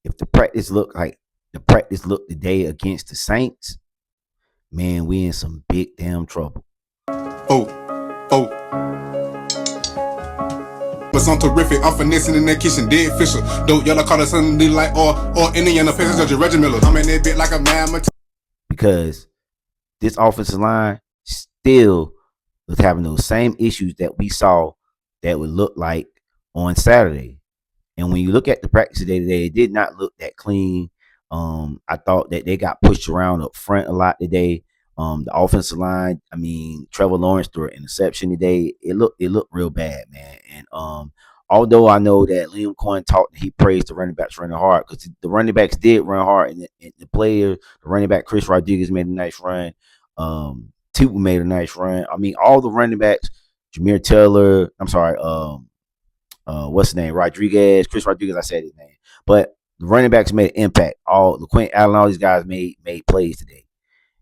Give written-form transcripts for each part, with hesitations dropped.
if the practice looked like the practice looked today against the Saints, man, we in some big damn trouble. Oh, oh. But I'm terrific. I'm finessing in that kitchen, dead Fisher. Dope yellow collar, something like or Indiana passenger, Judge Reggie Miller. I'm in that bit like a man. Because this offensive line still was having those same issues that we saw that would look like on Saturday. And when you look at the practice today, it did not look that clean. I thought that they got pushed around up front a lot today. The offensive line, I mean, Trevor Lawrence threw an interception today. It looked real bad, man. And although I know that Liam Cohen talked, he praised the running backs running hard because the running backs did run hard, and the running back Chris Rodriguez made a nice run. Tupu made a nice run. I mean, all the running backs, Jameer Taylor, I'm sorry, what's his name? Chris Rodriguez, I said his name. But the running backs made an impact. All LaQuint Allen, all these guys made plays today.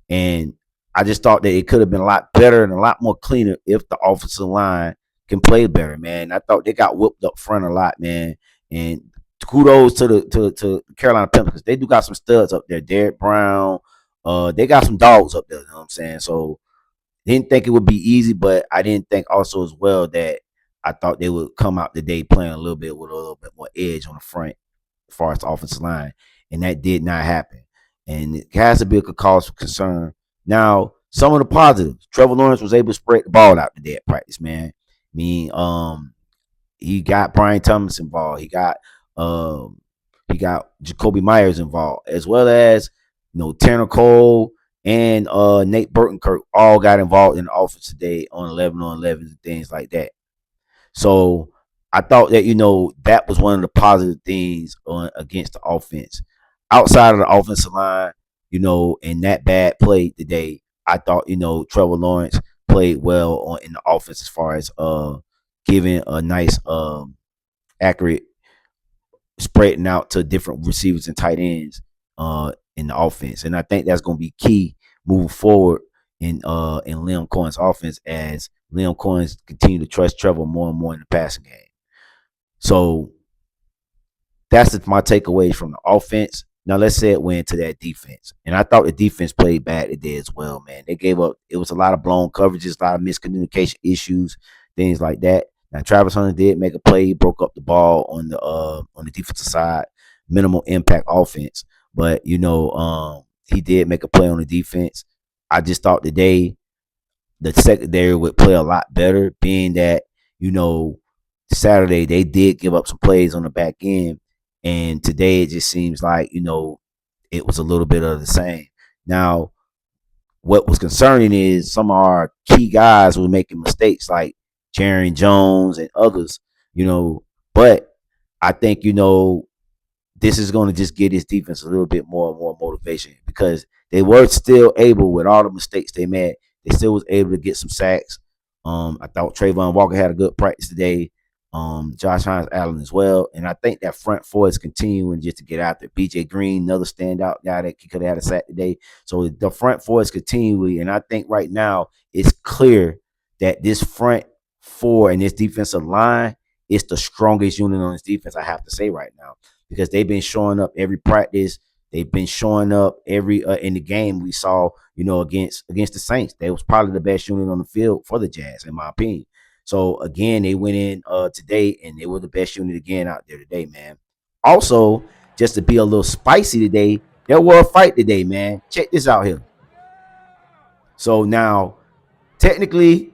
And I just thought that it could have been a lot better and a lot more cleaner if the offensive line can play better, man. I thought they got whipped up front a lot, man. And kudos to the Carolina Panthers. They do got some studs up there. Derek Brown. They got some dogs up there, you know what I'm saying? So didn't think it would be easy, but I didn't think also as well that I thought they would come out today playing a little bit with a little bit more edge on the front as far as the offensive line. And that did not happen. And it has to be a cause for concern. Now, some of the positives. Trevor Lawrence was able to spread the ball out today at practice, man. I mean, he got Brian Thomas involved. He got Jacoby Myers involved, as well as Tanner Cole and Nate Burtonkirk all got involved in the offense today on 11 on 11 and things like that. So I thought that that was one of the positive things against the offense. Outside of the offensive line, in that bad play today, I thought Trevor Lawrence played well in the offense as far as giving a nice accurate spreading out to different receivers and tight ends in the offense, and I think that's going to be key moving forward in Liam Cohen's offense as Liam Cohen continue to trust Trevor more and more in the passing game. So that's my takeaways from the offense. Now let's say it went into that defense, and I thought the defense played bad today as well, man. They gave up. It was a lot of blown coverages, a lot of miscommunication issues, things like that. Now Travis Hunter did make a play. He broke up the ball on the defensive side, minimal impact offense, but he did make a play on the defense. I just thought today the secondary would play a lot better, being that Saturday they did give up some plays on the back end, and today it just seems like it was a little bit of the same. Now, what was concerning is some of our key guys were making mistakes, like Jaron Jones and others, but I think this is going to just give this defense a little bit more and more motivation because they were still able, with all the mistakes they made, they still was able to get some sacks. I thought Trayvon Walker had a good practice today. Josh Hines Allen as well. And I think that front four is continuing just to get out there. BJ Green, another standout guy that could have had a sack today. So the front four is continuing. And I think right now it's clear that this front four and this defensive line is the strongest unit on this defense, I have to say right now, because they've been showing up every practice. They've been showing up every in the game we saw, against the Saints. They was probably the best unit on the field for the Jazz, in my opinion. So again, they went in today and they were the best unit again out there today, man. Also, just to be a little spicy today, there was a fight today, man. Check this out here. So now, technically,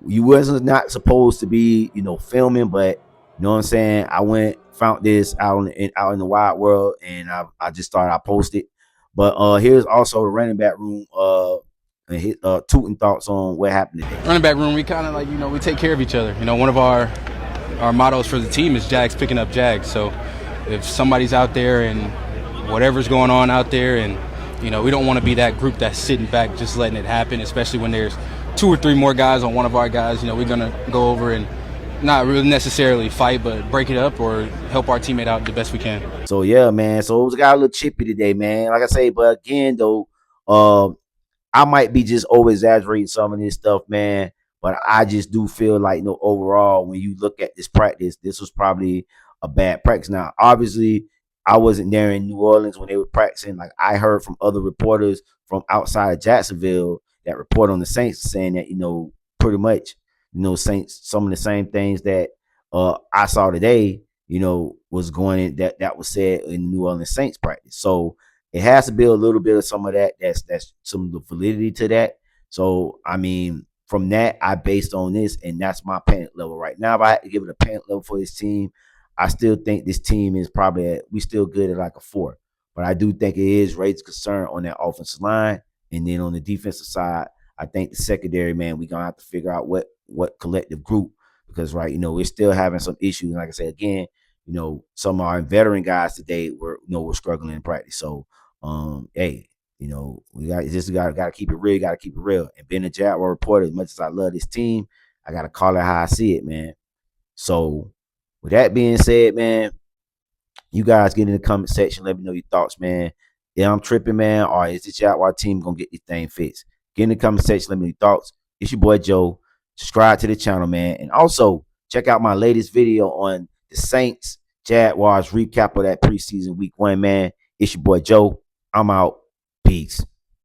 you wasn't not supposed to be, filming, but you know what I'm saying? I found this out in the wide world, and I just thought I posted. But here's also the running back room and his Tootin thoughts on what happened today. Running back room, we kind of we take care of each other. One of our mottos for the team is Jags picking up Jags. So if somebody's out there and whatever's going on out there, and we don't want to be that group that's sitting back just letting it happen, especially when there's 2 or 3 more guys on one of our guys. We're gonna go over and not really necessarily fight, but break it up or help our teammate out the best we can. So yeah, man. So it got a little chippy today, man. Like I say, but again though, I might be just over exaggerating some of this stuff, man. But I just do feel like overall, when you look at this practice, this was probably a bad practice. Now, obviously, I wasn't there in New Orleans when they were practicing. Like I heard from other reporters from outside of Jacksonville that report on the Saints saying that, pretty much, Saints, some of the same things that I saw today, was going in that was said in New Orleans Saints practice. So it has to be a little bit of some of that. That's some of the validity to that. So I mean, from that, I based on this, and that's my panic level right now. If I had to give it a panic level for this team, I still think this team is probably we still good at like a 4. But I do think it is raised concern on that offensive line. And then on the defensive side, I think the secondary, man, we're gonna have to figure out what collective group, because we're still having some issues. Like I said again, some of our veteran guys today we're struggling in practice. So hey, we gotta keep it real, gotta keep it real. And being a Jaguar reporter, as much as I love this team, I gotta call it how I see it, man. So with that being said, man, you guys get in the comment section. Let me know your thoughts, man. Yeah, I'm tripping, man. Or is this Jaguar team gonna get this thing fixed? Get in the comment section. Let me know your thoughts. It's your boy Joe. Subscribe to the channel, man. And also check out my latest video on the Saints Jaguars recap of that preseason week 1, man. It's your boy Joe. I'm out. Peace.